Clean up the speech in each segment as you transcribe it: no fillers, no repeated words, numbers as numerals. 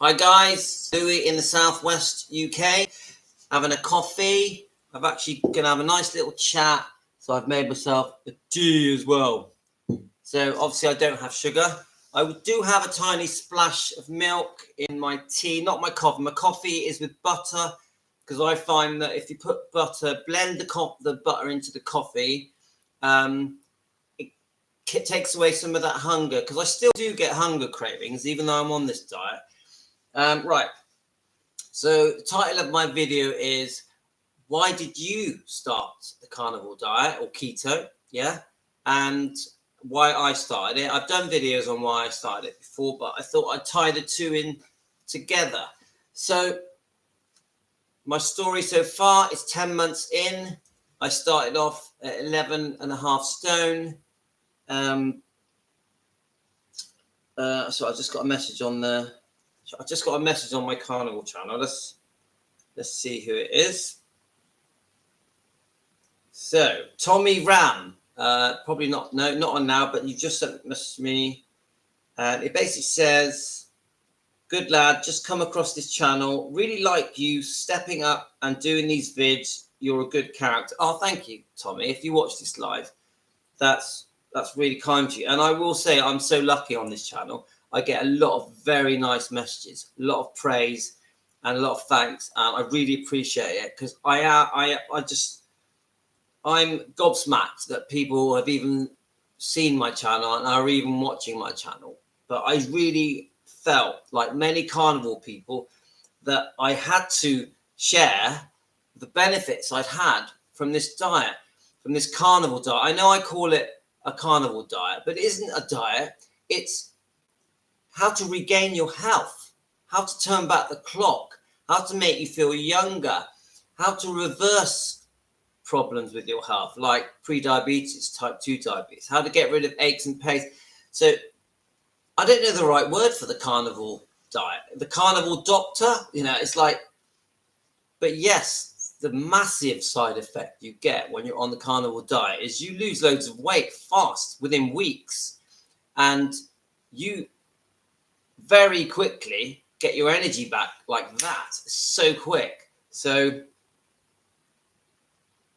Hi guys, Louis in the southwest UK, having a coffee. I'm actually going to have a nice little chat, so I've made myself a tea as well. So obviously I don't have sugar. I do have a tiny splash of milk in my tea, not my coffee. My coffee is with butter, because I find that if you put butter, blend the butter into the coffee, it takes away some of that hunger, because I still do get hunger cravings even though I'm on this diet. Right, so the title of my video is, why did you start the carnivore diet or keto? Yeah, and why I started it. I've done videos on why I started it before, but I thought I'd tie the two in together. So my story so far is 10 months in. I started off at 11.5 stone. So I just got a message on my Carnivore channel. Let's see who it is. So Tommy Ram, probably not on now, but you just sent a message to me, and it basically says, "Good lad, just come across this channel. Really like you stepping up and doing these vids. You're a good character." Oh, thank you, Tommy. If you watch this live, that's really kind to you. And I will say, I'm so lucky on this channel. I get a lot of very nice messages, a lot of praise, and a lot of thanks, and I really appreciate it, because I'm gobsmacked that people have even seen my channel and are even watching my channel. But I really felt, like many carnivore people, that I had to share the benefits I'd had from this diet, from this carnivore diet. I know I call it a carnivore diet, but it isn't a diet. It's how to regain your health, how to turn back the clock, how to make you feel younger, how to reverse problems with your health, like pre-diabetes, type 2 diabetes, how to get rid of aches and pains. So I don't know the right word for the carnivore diet. The carnivore doctor, it's like, but yes, the massive side effect you get when you're on the carnivore diet is you lose loads of weight fast within weeks, and you very quickly get your energy back like that, so quick. So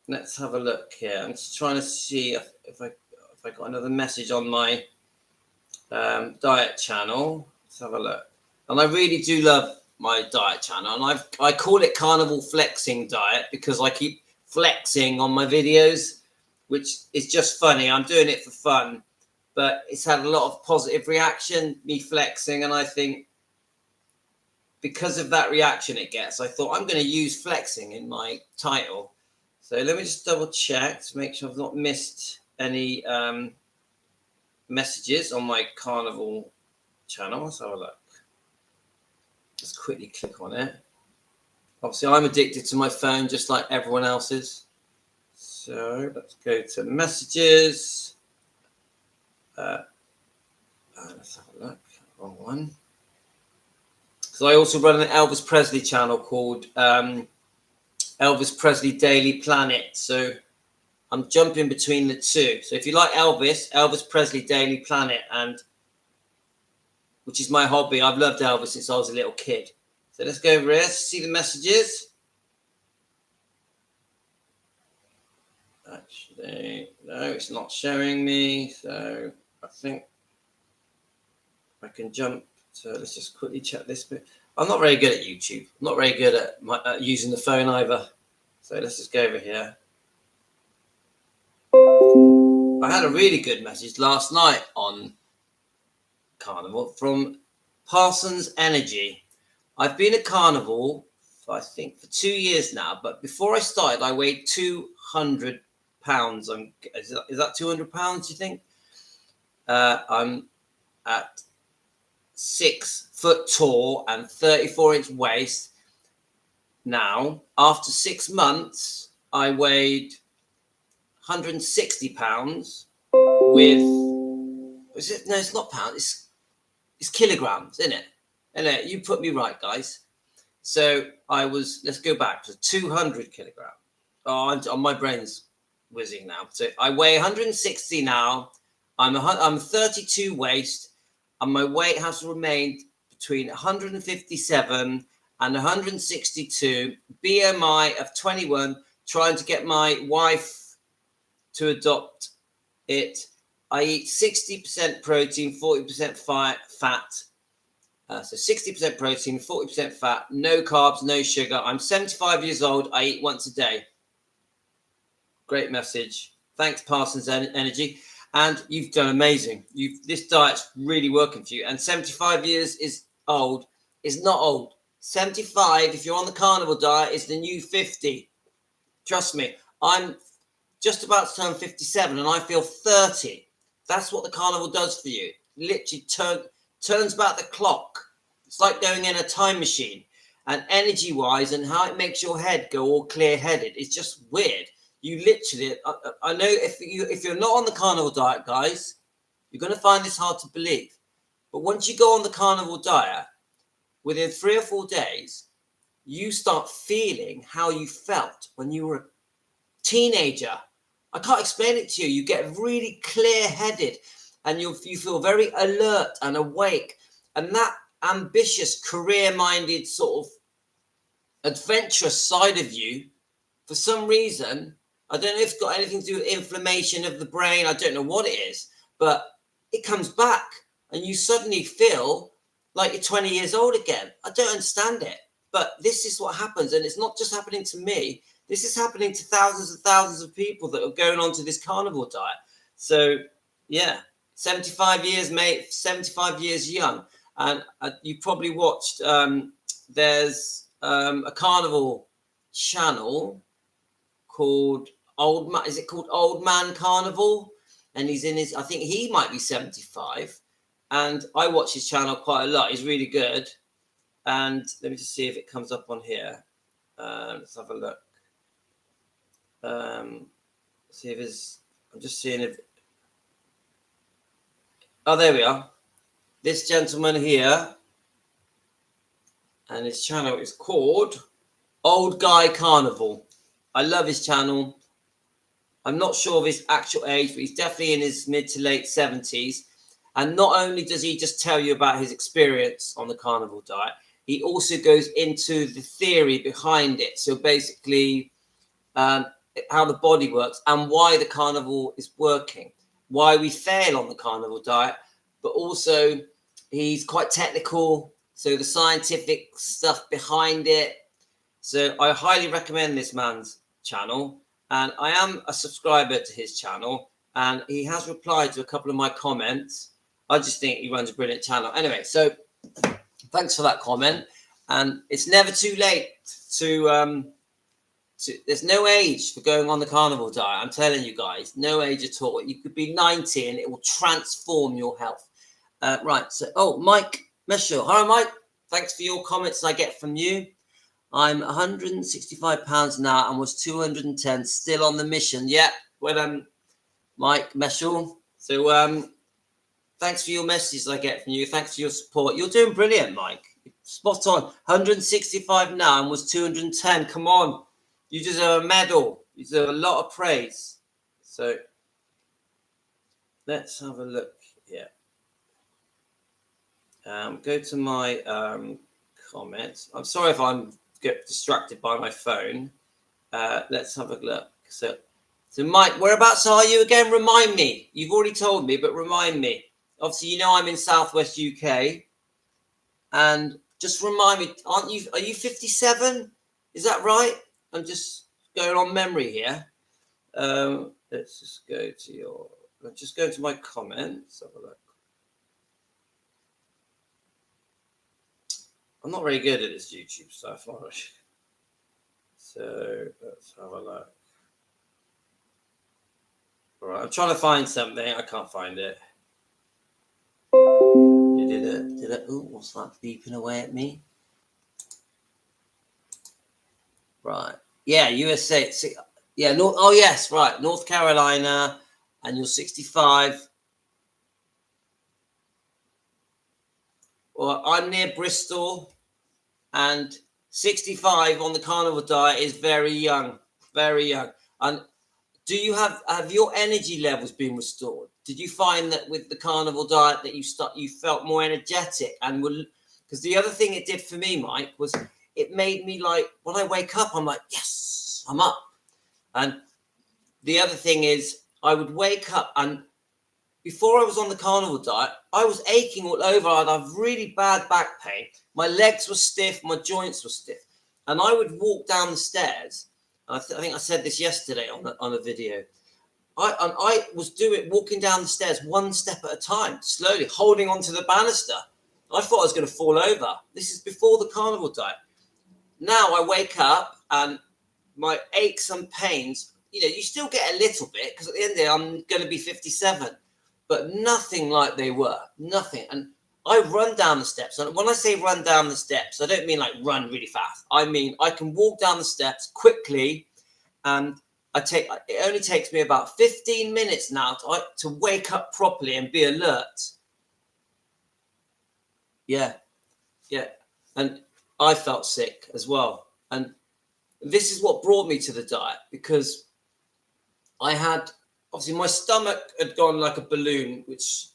let's have a look here. I'm just trying to see if I got another message on my diet channel. Let's have a look. And I really do love my diet channel, and I call it Carnivore Flexing Diet, because I keep flexing on my videos, which is just funny. I'm doing it for fun, but it's had a lot of positive reaction, me flexing, and I think because of that reaction it gets, I thought I'm going to use flexing in my title. So let me just double check to make sure I've not missed any messages on my Carnivore channel. Let's have a look. Just quickly click on it. Obviously, I'm addicted to my phone just like everyone else is. So let's go to messages. Let's have a look. Wrong one. So I also run an Elvis Presley channel called Elvis Presley Daily Planet. So I'm jumping between the two. So if you like Elvis Presley Daily Planet, and which is my hobby. I've loved Elvis since I was a little kid. So let's go over here, see the messages. Actually, no, it's not showing me. So I think I can jump. So let's just quickly check this bit. I'm not very good at YouTube. I'm not very good at using the phone either. So let's just go over here. I had a really good message last night on Carnivore from Parsons Energy. I've been a carnivore for 2 years now, but before I started, I weighed 200 pounds. Is that 200 pounds, do you think? I'm at 6 foot tall and 34-inch waist. Now, after 6 months, I weighed 160 pounds with, is it? No, it's not pounds. It's kilograms, isn't it? And you put me right, guys. So I was, let's go back to 200 kilograms. Oh, my brain's whizzing now. So I weigh 160 now. I'm 32 waist, and my weight has remained between 157 and 162, BMI of 21, trying to get my wife to adopt it. I eat 60% protein, 40% fat. So 60% protein, 40% fat, no carbs, no sugar. I'm 75 years old. I eat once a day. Great message. Thanks, Parsons Energy. And you've done amazing. This diet's really working for you. And 75 years is old. It's not old. 75, if you're on the carnivore diet, is the new 50. Trust me, I'm just about to turn 57 and I feel 30. That's what the carnivore does for you. Literally turns back the clock. It's like going in a time machine. And energy-wise and how it makes your head go all clear-headed, it's just weird. You literally, I know if you're not on the carnivore diet, guys, you're going to find this hard to believe. But once you go on the carnivore diet, within 3 or 4 days, you start feeling how you felt when you were a teenager. I can't explain it to you. You get really clear-headed and you feel very alert and awake. And that ambitious, career-minded, sort of adventurous side of you, for some reason, I don't know if it's got anything to do with inflammation of the brain. I don't know what it is, but it comes back and you suddenly feel like you're 20 years old again. I don't understand it, but this is what happens. And it's not just happening to me. This is happening to thousands and thousands of people that are going on to this carnivore diet. So, yeah, 75 years, mate, 75 years young. And you probably watched, there's a carnivore channel called Old Man. Is it called Old Man Carnivore? And he's in his, I think he might be 75. And I watch his channel quite a lot. He's really good. And let me just see if it comes up on here. Let's have a look. See if it's, I'm just seeing if, oh, there we are. This gentleman here, and his channel is called Old Guy Carnivore. I love his channel. I'm not sure of his actual age, but he's definitely in his mid to late 70s. And not only does he just tell you about his experience on the carnivore diet, he also goes into the theory behind it. So basically, how the body works and why the carnivore is working, why we fail on the carnivore diet, but also he's quite technical. So the scientific stuff behind it. So I highly recommend this man's channel. And I am a subscriber to his channel. And he has replied to a couple of my comments. I just think he runs a brilliant channel. Anyway, so thanks for that comment. And it's never too late to there's no age for going on the carnivore diet. I'm telling you guys, no age at all. You could be 90 and it will transform your health. Right. So, Mike Meshel. Hi, Mike. Thanks for your comments I get from you. I'm 165 pounds now and was 210, still on the mission. Yeah. Well, Mike Meshel. So, thanks for your messages I get from you. Thanks for your support. You're doing brilliant, Mike. Spot on. 165 now and was 210. Come on. You deserve a medal. You deserve a lot of praise. So let's have a look here. Go to my comments. I'm sorry if I'm get distracted by my phone. Let's have a look. So Mike, whereabouts are you again? Remind me. You've already told me, but remind me. Obviously, you know I'm in Southwest UK. And just remind me, are you 57? Is that right? I'm just going on memory here. Let's just go to let's just go to my comments. Have a look. I'm not very good at this YouTube stuff. So let's have a look. All right, I'm trying to find something. I can't find it. Did it? Oh, what's that beeping away at me? Right. Yeah, USA. Yeah, yes, right. North Carolina, and you're 65. Well, I'm near Bristol, and 65 on the carnivore diet is very young, very young. And do you have your energy levels been restored? Did you find that with the carnivore diet that you felt more energetic and Because the other thing it did for me, Mike, was it made me like, when I wake up, I'm like, yes, I'm up. And the other thing is I would wake up, and before I was on the carnivore diet, I was aching all over. I'd have really bad back pain. My legs were stiff, my joints were stiff. And I would walk down the stairs. I think I said this yesterday on a video. I was walking down the stairs one step at a time, slowly, holding onto the banister. I thought I was going to fall over. This is before the carnivore diet. Now I wake up and my aches and pains, you still get a little bit, because at the end of the day, I'm going to be 57, but nothing like they were, nothing. And I run down the steps. And when I say run down the steps, I don't mean like run really fast. I mean, I can walk down the steps quickly, and it only takes me about 15 minutes now to wake up properly and be alert. Yeah. And I felt sick as well. And this is what brought me to the diet, because I had, obviously my stomach had gone like a balloon, which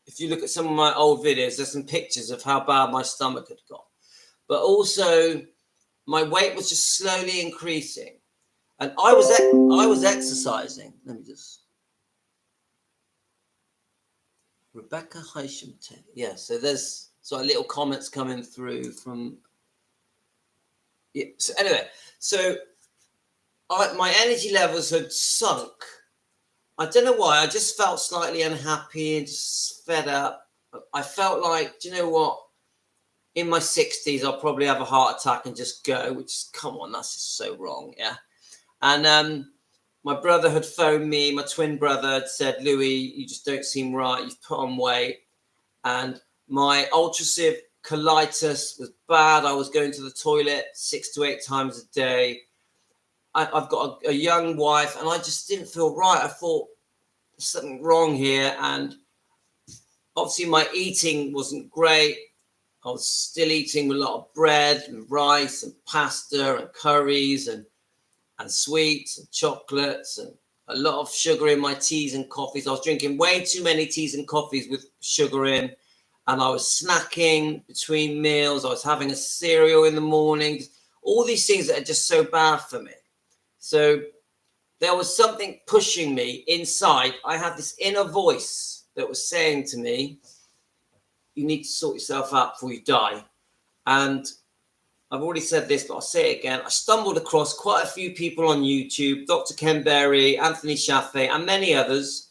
if you look at some of my old videos, there's some pictures of how bad my stomach had gone. But also my weight was just slowly increasing. And I was exercising. Let me just. Rebecca Hysham. Yeah, so there's little comments coming through from. Yeah. So anyway, my energy levels had sunk. I don't know why. I just felt slightly unhappy and just fed up. I felt like, do you know what? In my 60s, I'll probably have a heart attack and just go. Which is, come on, that's just so wrong. Yeah. And my brother had phoned me, my twin brother had said, Louis, you just don't seem right. You've put on weight. And my ulcerative colitis was bad. I was going to the toilet 6 to 8 times a day. I've got a young wife, and I just didn't feel right. I thought there's something wrong here. And obviously my eating wasn't great. I was still eating a lot of bread and rice and pasta and curries and sweets and chocolates and a lot of sugar in my teas and coffees. I was drinking way too many teas and coffees with sugar in, and I was snacking between meals. I was having a cereal in the morning. All these things that are just so bad for me. So there was something pushing me inside. I had this inner voice that was saying to me, you need to sort yourself out before you die. And I've already said this, but I'll say it again. I stumbled across quite a few people on YouTube, Dr. Ken Berry, Anthony Chaffee, and many others.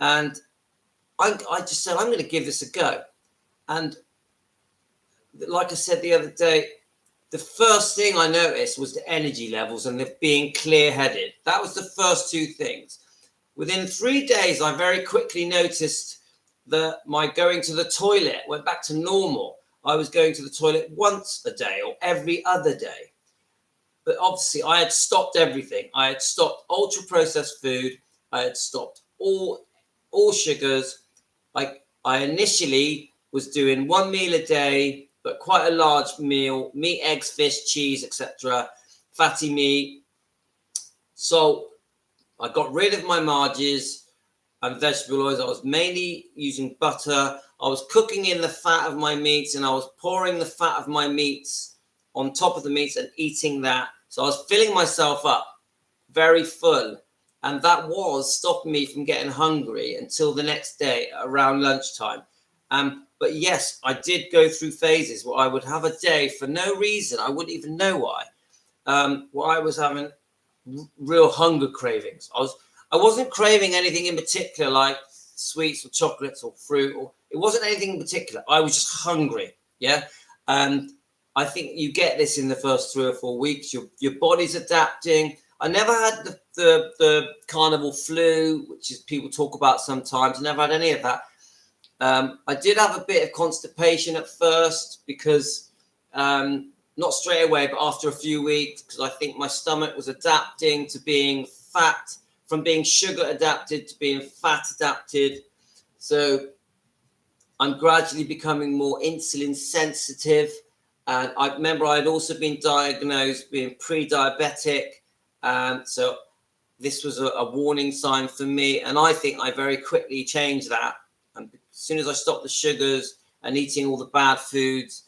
And I just said, I'm going to give this a go. And like I said the other day, the first thing I noticed was the energy levels and the being clear-headed. That was the first two things. Within 3 days, I very quickly noticed that my going to the toilet went back to normal. I was going to the toilet once a day or every other day. But obviously, I had stopped everything. I had stopped ultra-processed food. I had stopped all sugars. I initially was doing 1 meal a day, but quite a large meal: meat, eggs, fish, cheese, etc., fatty meat. So I got rid of my margins and vegetable oils. I was mainly using butter. I was cooking in the fat of my meats, and I was pouring the fat of my meats on top of the meats and eating that. So I was filling myself up very full, and that was stopping me from getting hungry until the next day around lunchtime. But yes, I did go through phases where I would have a day for no reason. I wouldn't even know why. Where I was having real hunger cravings. I wasn't craving anything in particular, like sweets or chocolates or fruit, or it wasn't anything in particular. I was just hungry. Yeah. And I think you get this in the first 3 or 4 weeks. Your body's adapting. I never had the carnival flu, which is people talk about sometimes. I never had any of that. I did have a bit of constipation at first, because not straight away, but after a few weeks, because I think my stomach was adapting to being fat, from being sugar adapted to being fat adapted. So I'm gradually becoming more insulin sensitive. And I remember I had also been diagnosed being pre-diabetic. So this was a warning sign for me. And I think I very quickly changed that. And as soon as I stopped the sugars and eating all the bad foods,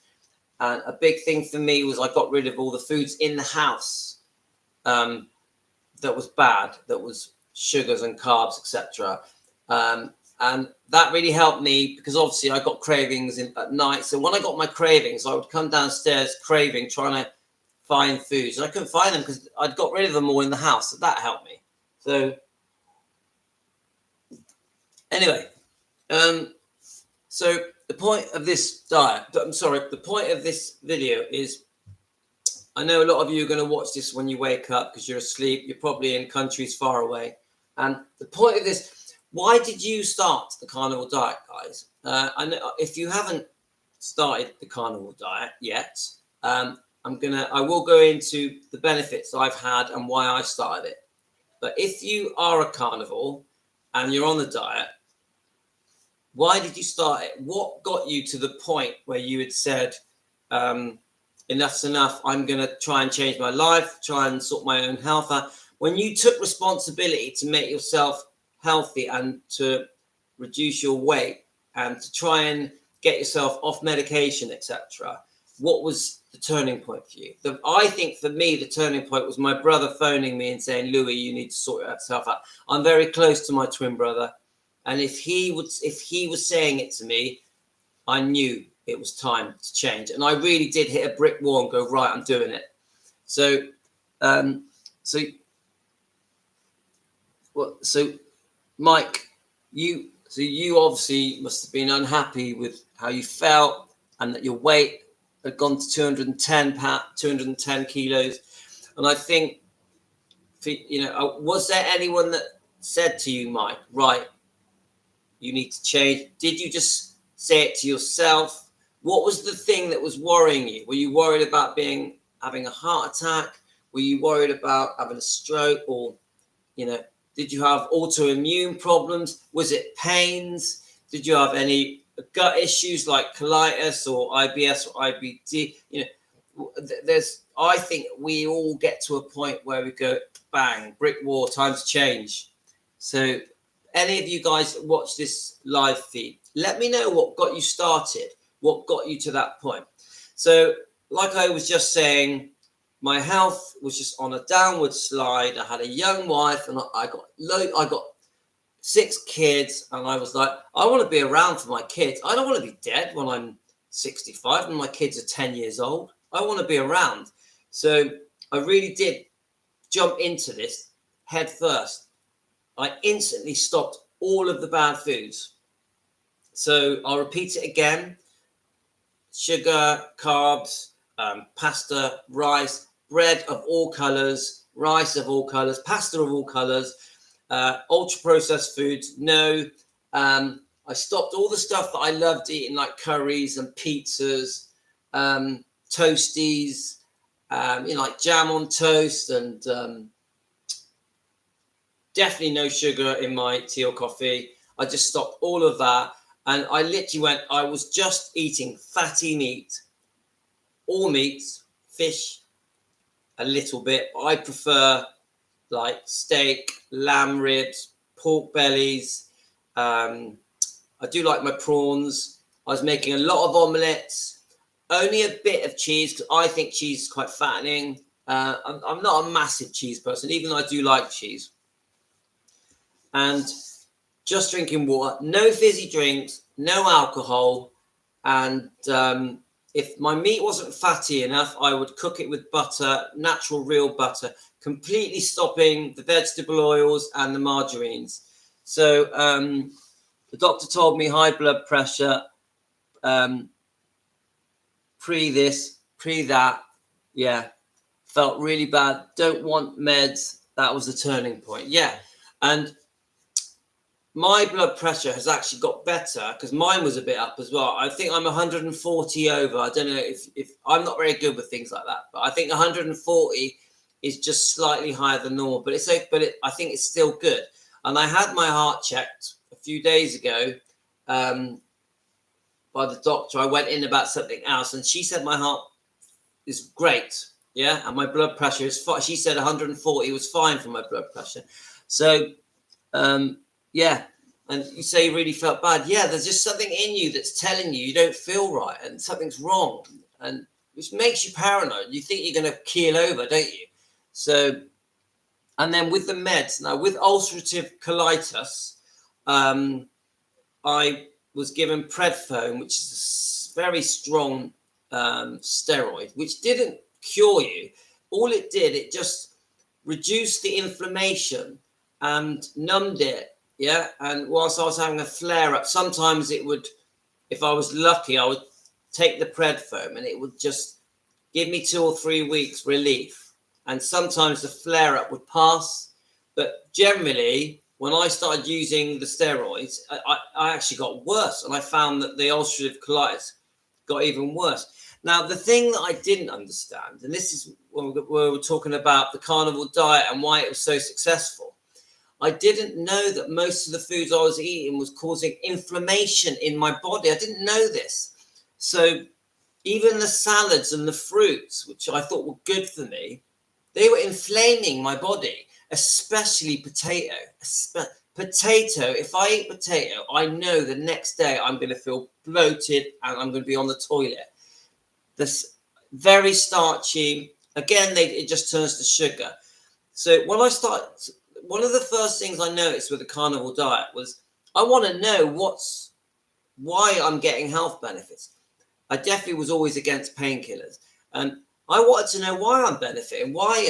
And a big thing for me was I got rid of all the foods in the house that was bad, that was sugars and carbs, etc. And that really helped me because obviously I got cravings at night. So when I got my cravings, I would come downstairs craving, trying to find foods. And I couldn't find them because I'd got rid of them all in the house. So that helped me. So anyway, so the point of this the point of this video is, I know a lot of you are going to watch this when you wake up because you're asleep. You're probably in countries far away. And the point of this, why did you start the carnivore diet, guys? I know if you haven't started the carnivore diet yet, I will go into the benefits I've had and why I started it. But if you are a carnivore and you're on the diet, why did you start it? What got you to the point where you had said, enough's enough, I'm going to try and change my life, try and sort my own health out? When you took responsibility to make yourself healthy and to reduce your weight and to try and get yourself off medication, etc., what was the turning point for you? I think for me, the turning point was my brother phoning me and saying, Louis, you need to sort yourself out. I'm very close to my twin brother. And if he was saying it to me, I knew it was time to change. And I really did hit a brick wall and go, right, I'm doing it. So Mike, you obviously must have been unhappy with how you felt and that your weight had gone to 210 kilos. And I think, was there anyone that said to you, Mike, right, you need to change? Did you just say it to yourself? What was the thing that was worrying you? Were you worried about having a heart attack? Were you worried about having a stroke? Or, did you have autoimmune problems? Was it pains? Did you have any gut issues like colitis or IBS or IBD? I think we all get to a point where we go, bang, brick wall, time to change. So any of you guys that watch this live feed, let me know what got you started, what got you to that point. So like I was just saying, my health was just on a downward slide. I had a young wife and I got 6 kids, and I was like, I want to be around for my kids. I don't want to be dead when I'm 65 and my kids are 10 years old. I want to be around. So I really did jump into this head first. I instantly stopped all of the bad foods. So I'll repeat it again. Sugar, carbs, pasta, rice, bread of all colors, rice of all colors, pasta of all colors, ultra processed foods. No, I stopped all the stuff that I loved eating, like curries and pizzas, toasties, like jam on toast, and definitely no sugar in my tea or coffee. I just stopped all of that. And I literally I was just eating fatty meat, all meats, fish, a little bit. I prefer like steak, lamb ribs, pork bellies. I do like my prawns. I was making a lot of omelettes, only a bit of cheese because I think cheese is quite fattening. I'm not a massive cheese person, even though I do like cheese. And just drinking water, no fizzy drinks, no alcohol. And if my meat wasn't fatty enough, I would cook it with butter, natural real butter, completely stopping the vegetable oils and the margarines. So the doctor told me high blood pressure, pre this, pre that. Yeah, felt really bad. Don't want meds. That was the turning point. Yeah. And my blood pressure has actually got better because mine was a bit up as well. I think I'm 140 over. I don't know if I'm not very good with things like that, but I think 140 is just slightly higher than normal. But I think it's still good. And I had my heart checked a few days ago by the doctor. I went in about something else, and she said my heart is great. Yeah, and my blood pressure is fine. She said 140 was fine for my blood pressure. So. Yeah, and you say you really felt bad. Yeah, there's just something in you that's telling you don't feel right and something's wrong. and which makes you paranoid. You think you're going to keel over, don't you? So, and then with the meds, now with ulcerative colitis, I was given prednisone, which is a very strong steroid, which didn't cure you. All it did, it just reduced the inflammation and numbed it. Yeah. And whilst I was having a flare up, sometimes it would, if I was lucky, I would take the prednisone and it would just give me 2 or 3 weeks relief. And sometimes the flare up would pass. But generally, when I started using the steroids, I actually got worse. And I found that the ulcerative colitis got even worse. Now, the thing that I didn't understand, and this is when we were talking about the carnivore diet and why it was so successful, I didn't know that most of the foods I was eating was causing inflammation in my body. I didn't know this. So even the salads and the fruits, which I thought were good for me, they were inflaming my body, especially potato. Potato, if I eat potato, I know the next day I'm going to feel bloated and I'm going to be on the toilet. This very starchy. Again, it just turns to sugar. So when I started, one of the first things I noticed with the carnivore diet was I want to know why I'm getting health benefits. I definitely was always against painkillers, and I wanted to know why I'm benefiting, why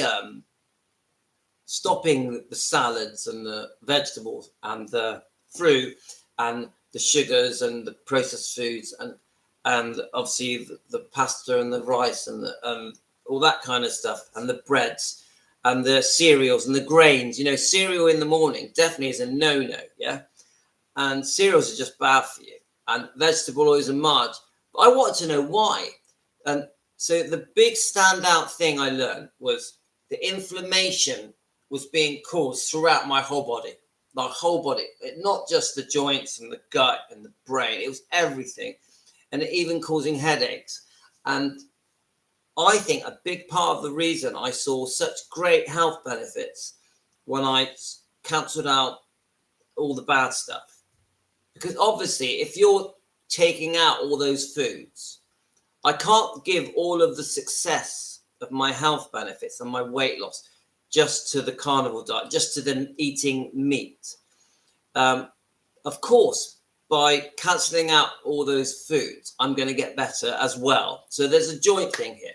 stopping the salads and the vegetables and the fruit and the sugars and the processed foods and obviously the pasta and the rice and all that kind of stuff and the breads and the cereals and the grains. You know, cereal in the morning definitely is a no-no, yeah? And cereals are just bad for you. And vegetable oils and margarine. But I wanted to know why. And so the big standout thing I learned was the inflammation was being caused throughout my whole body. My whole body. Not just the joints and the gut and the brain. It was everything. And even causing headaches. And I think a big part of the reason I saw such great health benefits when I cancelled out all the bad stuff, because obviously if you're taking out all those foods, I can't give all of the success of my health benefits and my weight loss just to the carnivore diet, just to them eating meat. Of course, by cancelling out all those foods, I'm going to get better as well. So there's a joint thing here.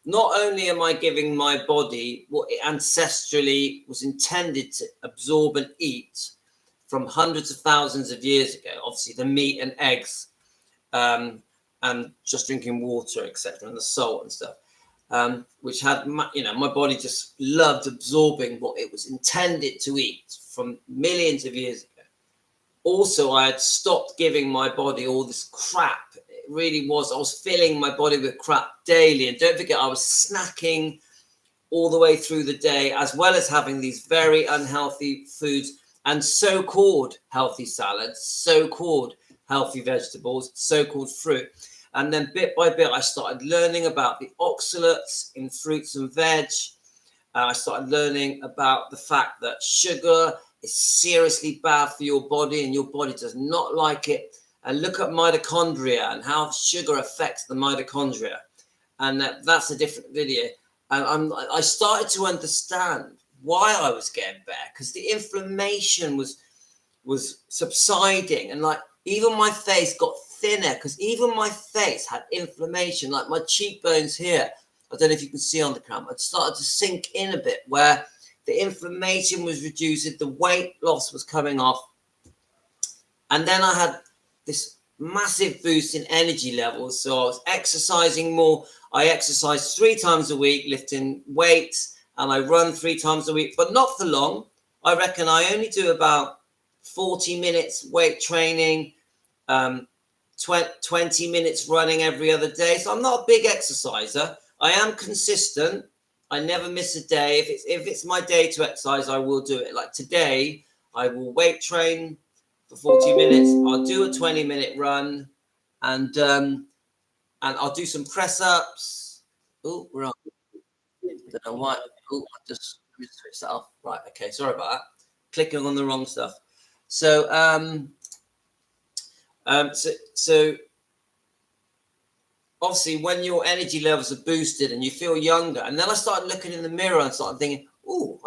Not only am I giving my body what it ancestrally was intended to absorb and eat from hundreds of thousands of years ago, obviously the meat and eggs, and just drinking water, etc., and the salt and stuff, which had, my body just loved absorbing what it was intended to eat from millions of years ago. Also, I had stopped giving my body all this crap. It really was. I was filling my body with crap daily. And don't forget, I was snacking all the way through the day, as well as having these very unhealthy foods and so-called healthy salads, so-called healthy vegetables, so-called fruit. And then bit by bit, I started learning about the oxalates in fruits and veg. I started learning about the fact that sugar is seriously bad for your body and your body does not like it. And look at mitochondria and how sugar affects the mitochondria. And that's a different video. And I started to understand why I was getting better, because the inflammation was subsiding, and like even my face got thinner, because even my face had inflammation, like my cheekbones here. I don't know if you can see on the camera. It started to sink in a bit, where the inflammation was reduced, the weight loss was coming off. And then I had this massive boost in energy levels. So I was exercising more. I exercise 3 times a week, lifting weights, and I run 3 times a week, but not for long. I reckon I only do about 40 minutes weight training, 20 minutes running every other day. So I'm not a big exerciser. I am consistent. I never miss a day. If it's my day to exercise, I will do it. Like today, I will weight train for 40 minutes. I'll do a 20-minute run, and I'll do some press ups. Oh, right. Don't know why. Oh, I just switched that off. Right. Okay. Sorry about that. Clicking on the wrong stuff. So so obviously when your energy levels are boosted and you feel younger, and then I started looking in the mirror and started thinking, oh,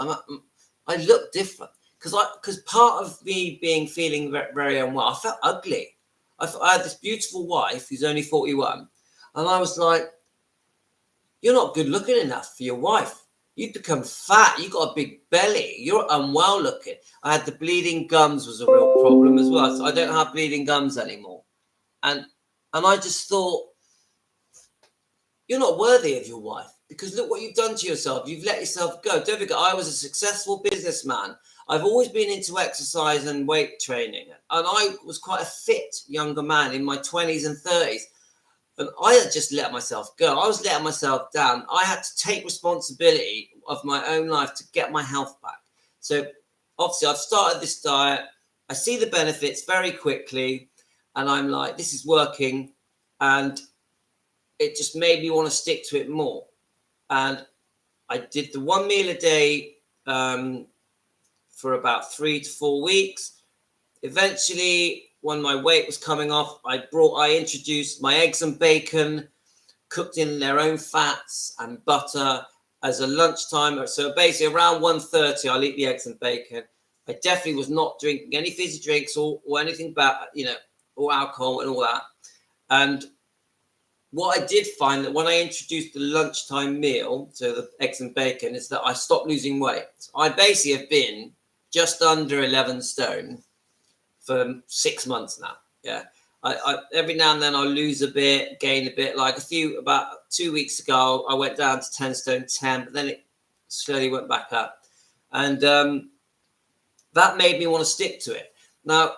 I look different. Because part of me feeling very unwell, I felt ugly. I had this beautiful wife who's only 41, and I was like, you're not good looking enough for your wife. You've become fat. You've got a big belly. You're unwell looking. I had the bleeding gums was a real problem as well. So I don't have bleeding gums anymore. And I just thought, you're not worthy of your wife, because look what you've done to yourself. You've let yourself go. Don't forget, I was a successful businessman. I've always been into exercise and weight training. And I was quite a fit younger man in my 20s and 30s. And I had just let myself go. I was letting myself down. I had to take responsibility of my own life to get my health back. So obviously I've started this diet. I see the benefits very quickly. And I'm like, this is working. And it just made me want to stick to it more. And I did the 1 meal a day for about 3 to 4 weeks. Eventually, when my weight was coming off, I introduced my eggs and bacon cooked in their own fats and butter as a lunchtime. So basically around 1:30, I'll eat the eggs and bacon. I definitely was not drinking any fizzy drinks or anything bad, or alcohol and all that. And what I did find that when I introduced the lunchtime meal, so the eggs and bacon, is that I stopped losing weight. I basically have been just under 11 stone for 6 months now. Yeah. I every now and then I'll lose a bit, gain a bit. Like about 2 weeks ago, I went down to 10 stone 10, but then it slowly went back up. And that made me want to stick to it. Now,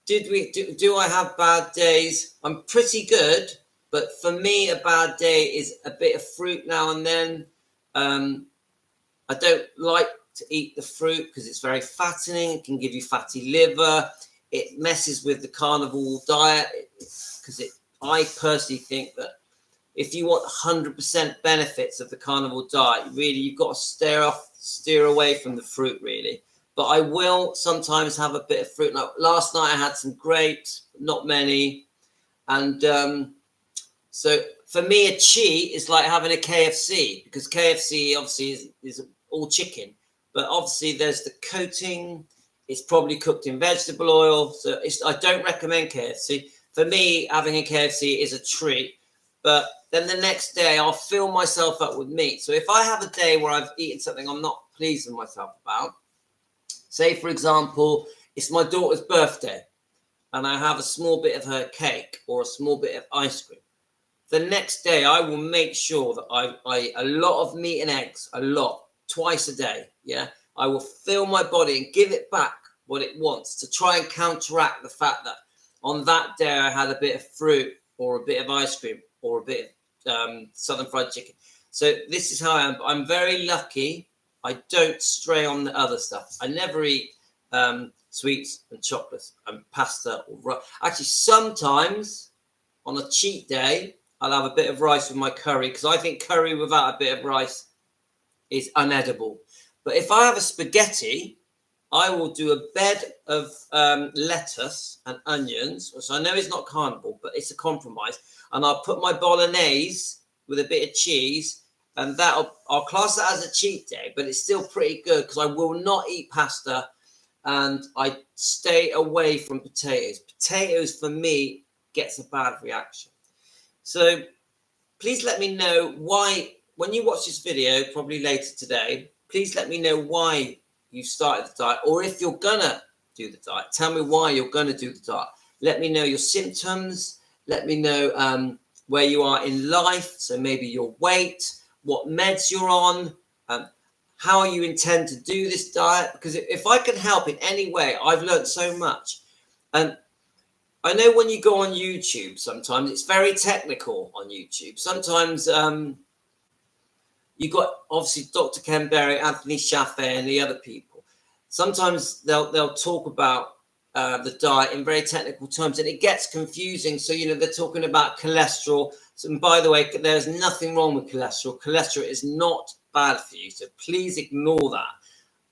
do I have bad days? I'm pretty good, but for me, a bad day is a bit of fruit now and then. I don't like to eat the fruit because it's very fattening. It can give you fatty liver. It messes with the carnivore diet because I personally think that if you want 100% benefits of the carnivore diet, really, you've got to steer away from the fruit, really. But I will sometimes have a bit of fruit. Now, last night I had some grapes, not many. And so for me, a cheat is like having a KFC, because KFC obviously is all chicken. But obviously there's the coating. It's probably cooked in vegetable oil. So I don't recommend KFC. For me, having a KFC is a treat. But then the next day, I'll fill myself up with meat. So if I have a day where I've eaten something I'm not pleased with myself about, say, for example, it's my daughter's birthday, and I have a small bit of her cake or a small bit of ice cream. The next day, I will make sure that I eat a lot of meat and eggs, twice a day. Yeah, I will fill my body and give it back what it wants to try and counteract the fact that on that day I had a bit of fruit or a bit of ice cream or a bit of southern fried chicken. So this is how I am. I'm very lucky. I don't stray on the other stuff. I never eat sweets and chocolates and pasta or actually sometimes on a cheat day I'll have a bit of rice with my curry, because I think curry without a bit of rice is unedible. But if I have a spaghetti, I will do a bed of lettuce and onions, which I know is not carnivore, but it's a compromise. And I'll put my bolognese with a bit of cheese, and I'll class that as a cheat day, but it's still pretty good because I will not eat pasta, and I stay away from potatoes. Potatoes for me gets a bad reaction. So please let me know why, when you watch this video, probably later today, please let me know why you started the diet, or if you're gonna do the diet, tell me why you're gonna do the diet. Let me know your symptoms. Let me know where you are in life. So maybe your weight, what meds you're on, how you intend to do this diet. Because if I can help in any way, I've learned so much. And I know when you go on YouTube, sometimes it's very technical on YouTube. Sometimes you've got obviously Dr. Ken Berry, Anthony Chaffee, and the other people. Sometimes they'll talk about the diet in very technical terms, and it gets confusing. So, they're talking about cholesterol. So, and by the way, there's nothing wrong with cholesterol. Cholesterol is not bad for you. So please ignore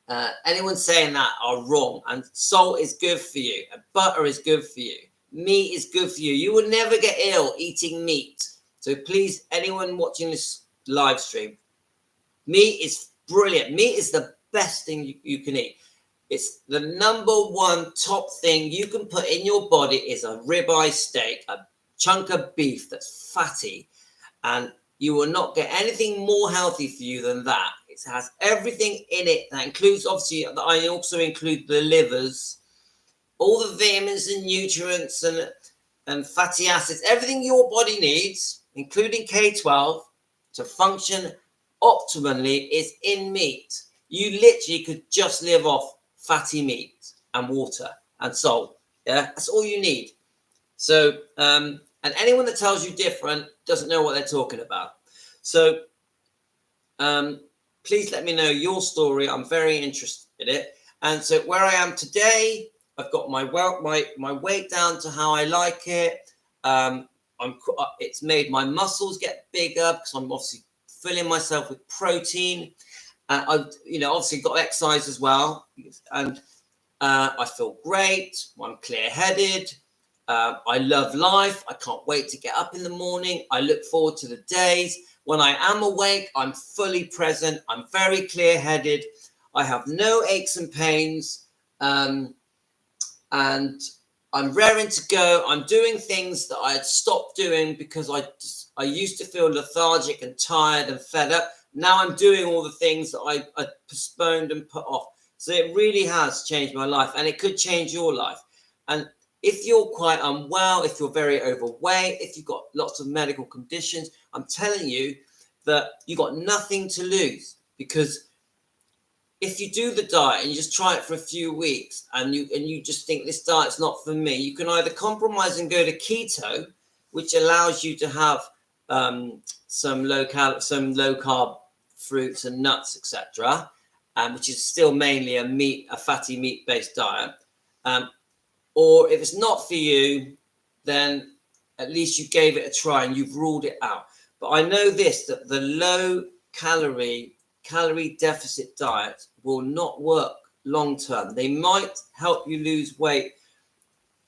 that. Anyone saying that are wrong. And salt is good for you. And butter is good for you. Meat is good for you. You will never get ill eating meat. So please, anyone watching this live stream, meat is brilliant. Meat is the best thing you can eat. It's the number one top thing you can put in your body is a ribeye steak, a chunk of beef that's fatty, and you will not get anything more healthy for you than that. It has everything in it. That includes, obviously, I also include the livers, all the vitamins and nutrients and fatty acids, everything your body needs, including K12, to function optimally is in meat. You literally could just live off fatty meat and water and salt. Yeah, that's all you need. So, and anyone that tells you different doesn't know what they're talking about. So, please let me know your story. I'm very interested in it. And so, where I am today, I've got my weight down to how I like it. It's made my muscles get bigger because I'm obviously filling myself with protein. I've obviously got exercise as well, and I feel great. I'm clear-headed. I love life. I can't wait to get up in the morning. I look forward to the days when I am awake. I'm fully present. I'm very clear-headed. I have no aches and pains, and I'm raring to go. I'm doing things that I had stopped doing because I used to feel lethargic and tired and fed up. Now I'm doing all the things that I postponed and put off. So it really has changed my life, and it could change your life. And if you're quite unwell, if you're very overweight, if you've got lots of medical conditions, I'm telling you that you've got nothing to lose, because if you do the diet and you just try it for a few weeks and you just think this diet's not for me, you can either compromise and go to keto, which allows you to have some low carb fruits and nuts, etc., which is still mainly a fatty meat based diet. Or if it's not for you, then at least you gave it a try and you've ruled it out. But I know this, that the low calorie deficit diet will not work long term. They might help you lose weight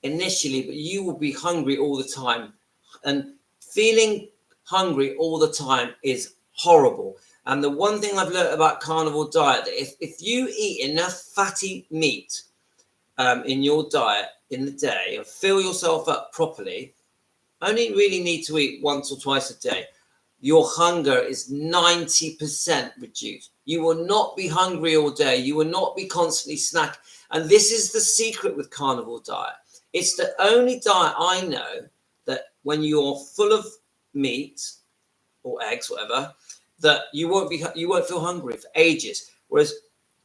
initially, but you will be hungry all the time. And feeling hungry all the time is horrible. And the one thing I've learned about carnivore diet, that if you eat enough fatty meat in your diet in the day and fill yourself up properly, only really need to eat once or twice a day, your hunger is 90% reduced. You will not be hungry all day. You will not be constantly snacking. And this is the secret with carnivore diet. It's the only diet I know that when you're full of meat or eggs, whatever, that you won't feel hungry for ages. Whereas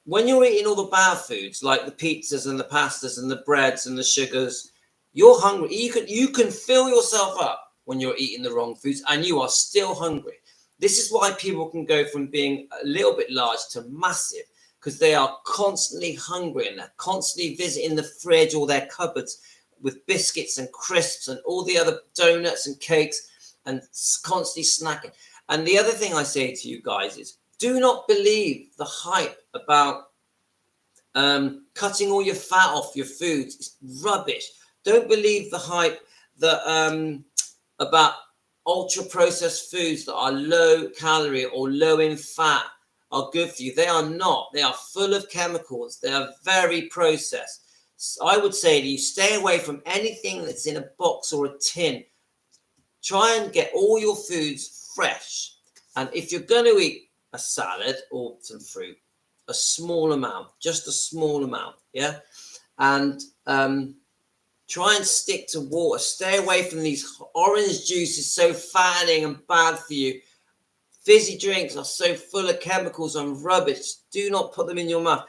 when you're eating all the bad foods like the pizzas and the pastas and the breads and the sugars, you're hungry. You can fill yourself up when you're eating the wrong foods and you are still hungry. This is why people can go from being a little bit large to massive, because they are constantly hungry and they're constantly visiting the fridge or their cupboards with biscuits and crisps and all the other donuts and cakes and constantly snacking. And the other thing I say to you guys is, do not believe the hype about cutting all your fat off your foods. It's rubbish. Don't believe the hype that about ultra processed foods that are low calorie or low in fat are good for you. They are not. They are full of chemicals. They are very processed. So I would say to you, stay away from anything that's in a box or a tin. Try and get all your foods fresh. And if you're going to eat a salad or some fruit, a small amount, just a small amount, yeah? And try and stick to water. Stay away from these orange juices, so fattening and bad for you. Fizzy drinks are so full of chemicals and rubbish. Do not put them in your mouth.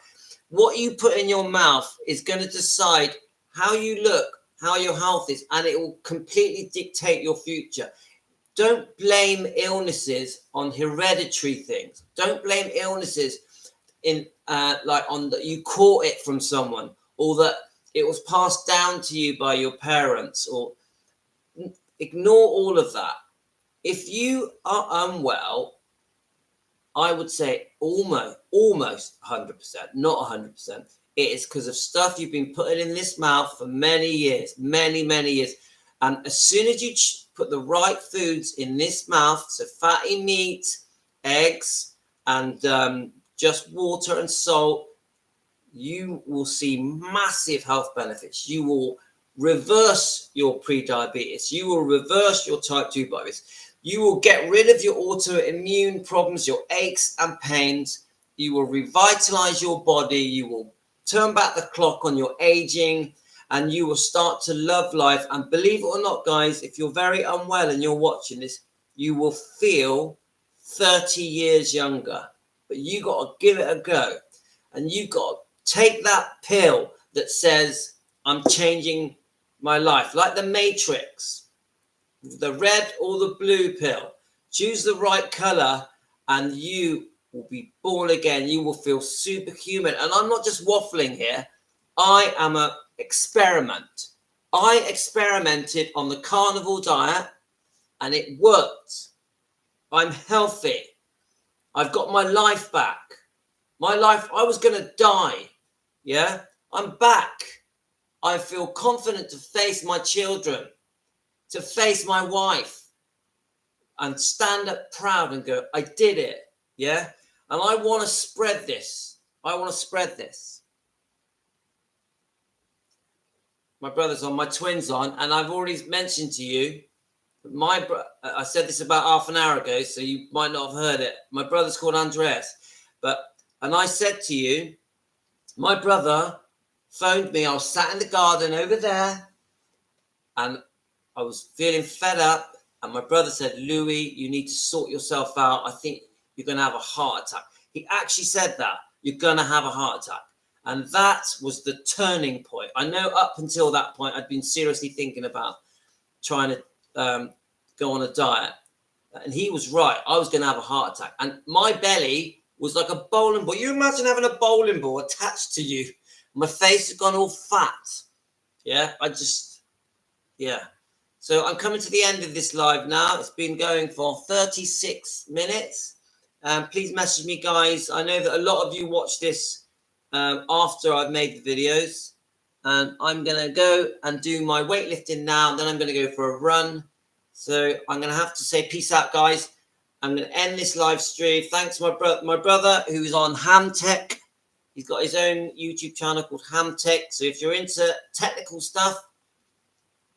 What you put in your mouth is going to decide how you look, how your health is, and it will completely dictate your future. Don't blame illnesses on hereditary things. Don't blame illnesses in on that you caught it from someone, or that it was passed down to you by your parents, or ignore all of that. If you are unwell, I would say almost 100%, not 100%. it is because of stuff you've been putting in this mouth for many years, many years. And as soon as you put the right foods in this mouth, so fatty meat, eggs, and just water and salt, you will see massive health benefits. You will reverse your pre-diabetes. You will reverse your type 2 diabetes. You will get rid of your autoimmune problems, your aches and pains. You will revitalize your body. You will turn back the clock on your aging, and you will start to love life. And believe it or not, guys, if you're very unwell and you're watching this, you will feel 30 years younger. But you got to give it a go. And you got to take that pill that says, I'm changing my life, like the Matrix, the red or the blue pill. Choose the right color and you will be born again. You will feel superhuman. And I'm not just waffling here. I am an experiment. I experimented on the carnivore diet and it worked. I'm healthy. I've got my life back. My life, I was going to die. Yeah, I'm back. I feel confident to face my children, to face my wife, and stand up proud and go, I did it. Yeah, and I want to spread this. I want to spread this. My brother's on, my twin's on, and I've already mentioned to you, I said this about half an hour ago, so you might not have heard it. My brother's called Andreas, and I said to you, my brother phoned me. I was sat in the garden over there, and I was feeling fed up. And my brother said, Louis, you need to sort yourself out. I think you're going to have a heart attack. He actually said that. You're going to have a heart attack. And that was the turning point. I know up until that point, I'd been seriously thinking about trying to go on a diet. And he was right. I was going to have a heart attack. And my belly was like a bowling ball. You imagine having a bowling ball attached to you. My face had gone all fat. Yeah, yeah. So I'm coming to the end of this live now. It's been going for 36 minutes. Please message me, guys. I know that a lot of you watch this after I've made the videos. And I'm going to go and do my weightlifting now. Then I'm going to go for a run. So I'm going to have to say peace out, guys. I'm going to end this live stream. Thanks to my brother who's on Ham Tech. He's got his own YouTube channel called Ham Tech. So if you're into technical stuff,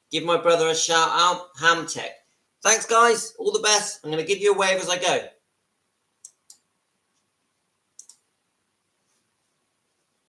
give my brother a shout out, Ham Tech. Thanks, guys. All the best. I'm going to give you a wave as I go.